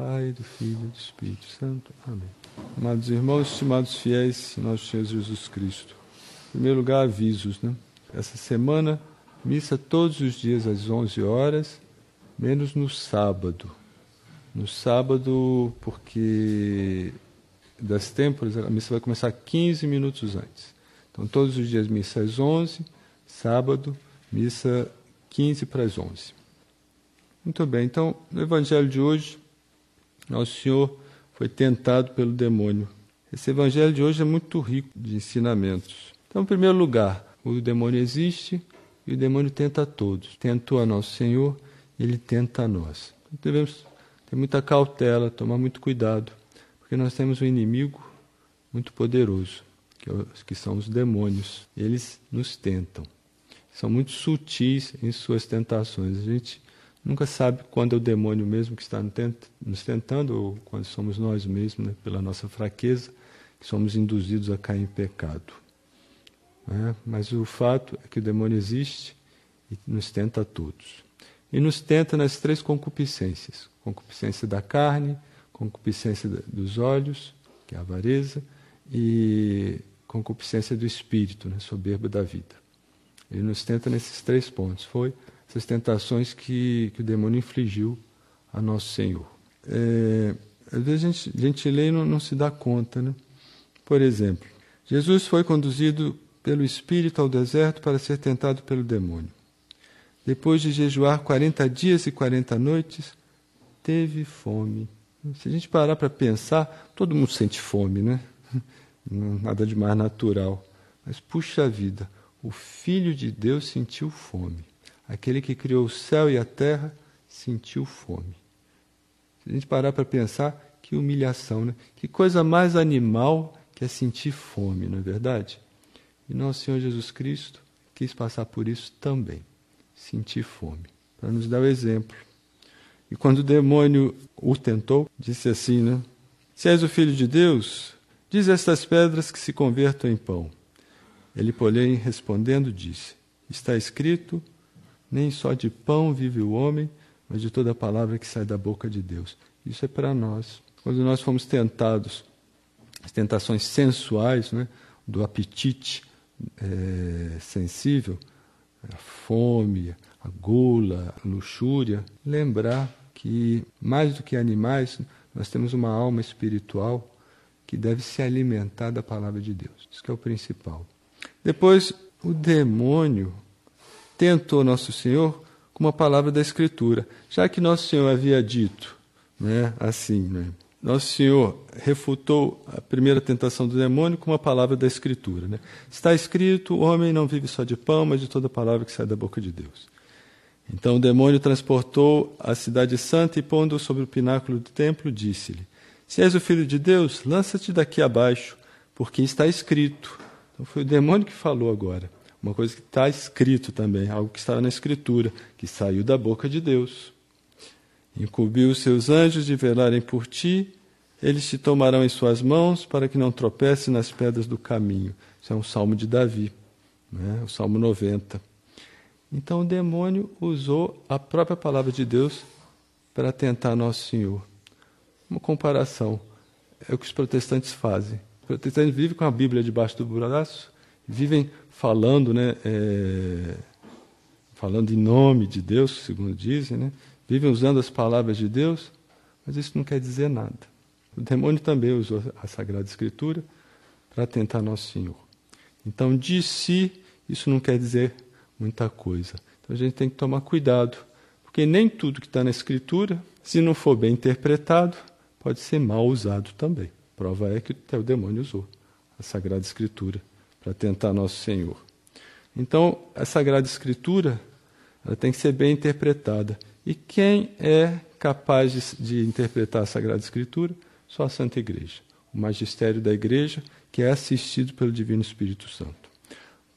Pai, do Filho e do Espírito Santo. Amém. Amados irmãos, estimados fiéis, nosso Senhor Jesus Cristo. Em primeiro lugar, avisos, né? Essa semana, missa todos os dias às 11 horas, menos no sábado. No sábado, porque das têmporas, a missa vai começar 15 minutos antes. Então, todos os dias, missa às 11, sábado, missa 15 para as 11. Muito bem, então, no Evangelho de hoje, Nosso Senhor foi tentado pelo demônio. Esse Evangelho de hoje é muito rico de ensinamentos. Então, em primeiro lugar, o demônio existe e o demônio tenta a todos. Tentou a Nosso Senhor, ele tenta a nós. Então, devemos ter muita cautela, tomar muito cuidado, porque nós temos um inimigo muito poderoso, que são os demônios. Eles nos tentam. São muito sutis em suas tentações. A gente nunca sabe quando é o demônio mesmo que está nos tentando ou quando somos nós mesmos, né, pela nossa fraqueza, que somos induzidos a cair em pecado. Mas o fato é que o demônio existe e nos tenta a todos. E nos tenta nas 3 concupiscências. Concupiscência da carne, concupiscência dos olhos, que é a avareza, e concupiscência do espírito, né, soberba da vida. Ele nos tenta nesses 3 pontos. Foi essas tentações que o demônio infligiu a Nosso Senhor. Às vezes a gente lê e não se dá conta, né? Por exemplo, Jesus foi conduzido pelo Espírito ao deserto para ser tentado pelo demônio. Depois de jejuar 40 dias e 40 noites, teve fome. Se a gente parar para pensar, todo mundo sente fome, né? Nada de mais natural. Mas, puxa vida, o Filho de Deus sentiu fome. Aquele que criou o céu e a terra sentiu fome. Se a gente parar para pensar, que humilhação, né? Que coisa mais animal que é sentir fome, não é verdade? E nosso Senhor Jesus Cristo quis passar por isso também, sentir fome, para nos dar o exemplo. E quando o demônio o tentou, disse assim, né? Se és o Filho de Deus, diz a estas pedras que se convertam em pão. Ele, porém, respondendo, disse, está escrito, nem só de pão vive o homem, mas de toda a palavra que sai da boca de Deus. Isso é para nós. Quando nós fomos tentados, as tentações sensuais, né, do apetite sensível, a fome, a gula, a luxúria, lembrar que, mais do que animais, nós temos uma alma espiritual que deve se alimentar da palavra de Deus. Isso que é o principal. Depois, o demônio tentou Nosso Senhor com uma palavra da Escritura, já que Nosso Senhor havia dito, né, assim, né, Nosso Senhor refutou a primeira tentação do demônio com uma palavra da Escritura. Né? Está escrito, o homem não vive só de pão, mas de toda palavra que sai da boca de Deus. Então o demônio transportou a cidade santa e, pondo-o sobre o pináculo do templo, disse-lhe, se és o Filho de Deus, lança-te daqui abaixo, porque está escrito. Então foi o demônio que falou agora. Uma coisa que está escrito também, algo que estava na Escritura, que saiu da boca de Deus. Incumbiu os seus anjos de velarem por ti, eles te tomarão em suas mãos para que não tropece nas pedras do caminho. Isso é um salmo de Davi, né? O Salmo 90. Então o demônio usou a própria palavra de Deus para tentar Nosso Senhor. Uma comparação, é o que os protestantes fazem. Os protestantes vivem com a Bíblia debaixo do braço, vivem falando, né, falando em nome de Deus, segundo dizem, né? Vivem usando as palavras de Deus, mas isso não quer dizer nada. O demônio também usou a Sagrada Escritura para tentar Nosso Senhor. Então, de si, isso não quer dizer muita coisa. Então, a gente tem que tomar cuidado, porque nem tudo que está na Escritura, se não for bem interpretado, pode ser mal usado também. Prova é que até o demônio usou a Sagrada Escritura para tentar Nosso Senhor. Então, a Sagrada Escritura, ela tem que ser bem interpretada. E quem é capaz de interpretar a Sagrada Escritura? Só a Santa Igreja. O magistério da Igreja, que é assistido pelo Divino Espírito Santo.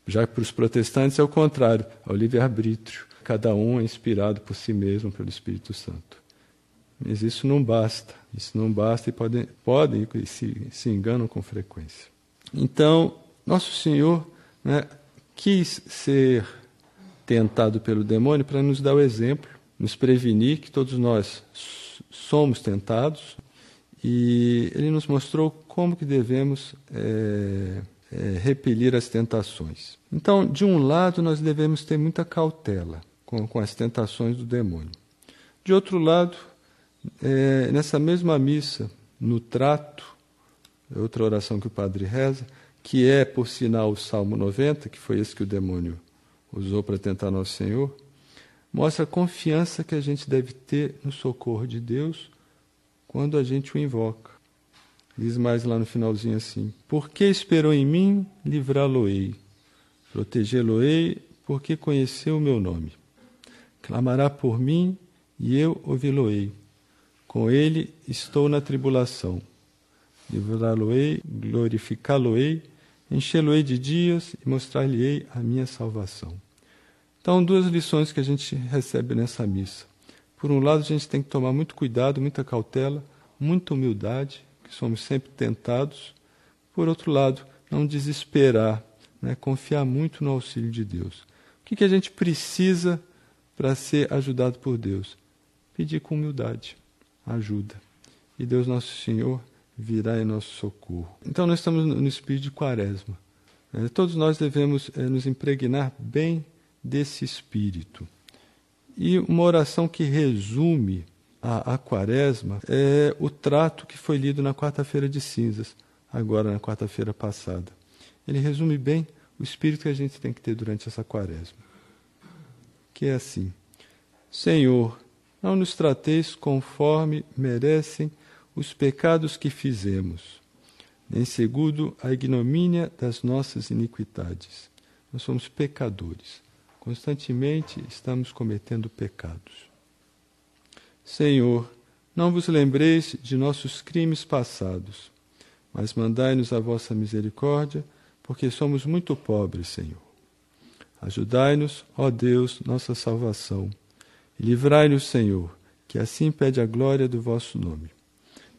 Já para os protestantes é o contrário, é o livre-arbítrio. Cada um é inspirado por si mesmo, pelo Espírito Santo. Mas isso não basta. Isso não basta e podem e se enganam com frequência. Então, Nosso Senhor, né, quis ser tentado pelo demônio para nos dar o exemplo, nos prevenir que todos nós somos tentados, e ele nos mostrou como que devemos repelir as tentações. Então, de um lado, nós devemos ter muita cautela com as tentações do demônio. De outro lado, nessa mesma missa, no trato, outra oração que o padre reza, que é, por sinal, o Salmo 90, que foi esse que o demônio usou para tentar Nosso Senhor, mostra a confiança que a gente deve ter no socorro de Deus quando a gente o invoca. Diz mais lá no finalzinho assim: porque esperou em mim, livrá-lo-ei, protegê-lo-ei, porque conheceu o meu nome. Clamará por mim, e eu ouvi-lo-ei. Com ele estou na tribulação. Livrá-lo-ei, glorificá-lo-ei, enchê-lo-ei de dias e mostrar-lhe-ei a minha salvação. Então, duas lições que a gente recebe nessa missa. Por um lado, a gente tem que tomar muito cuidado, muita cautela, muita humildade, que somos sempre tentados. Por outro lado, não desesperar, né? Confiar muito no auxílio de Deus. O que a gente precisa para ser ajudado por Deus? Pedir com humildade ajuda. E Deus Nosso Senhor virá em nosso socorro. Então nós estamos no espírito de Quaresma. Todos nós devemos nos impregnar bem desse espírito. E uma oração que resume a Quaresma é o trato que foi lido na quarta-feira de cinzas, agora na quarta-feira passada. Ele resume bem o espírito que a gente tem que ter durante essa Quaresma. Que é assim: Senhor, não nos trateis conforme merecem os pecados que fizemos, nem segundo a ignomínia das nossas iniquidades. Nós somos pecadores. Constantemente estamos cometendo pecados. Senhor, não vos lembreis de nossos crimes passados, mas mandai-nos a vossa misericórdia, porque somos muito pobres, Senhor. Ajudai-nos, ó Deus, nossa salvação, e livrai-nos, Senhor, que assim pede a glória do vosso nome.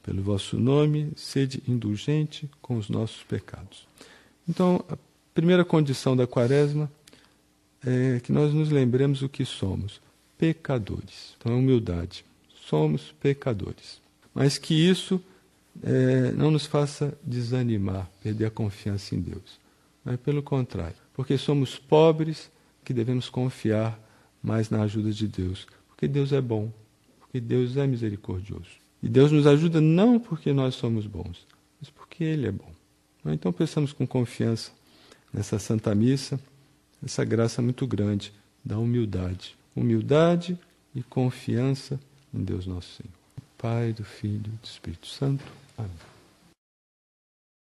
Pelo vosso nome, sede indulgente com os nossos pecados. Então, a primeira condição da Quaresma é que nós nos lembremos o que somos: pecadores. Então, é humildade. Somos pecadores. Mas que isso não nos faça desanimar, perder a confiança em Deus. Mas, pelo contrário, porque somos pobres, que devemos confiar mais na ajuda de Deus. Porque Deus é bom, porque Deus é misericordioso. E Deus nos ajuda não porque nós somos bons, mas porque Ele é bom. Então pensamos com confiança nessa Santa Missa, essa graça muito grande da humildade. Humildade e confiança em Deus nosso Senhor. Pai, do Filho e do Espírito Santo. Amém.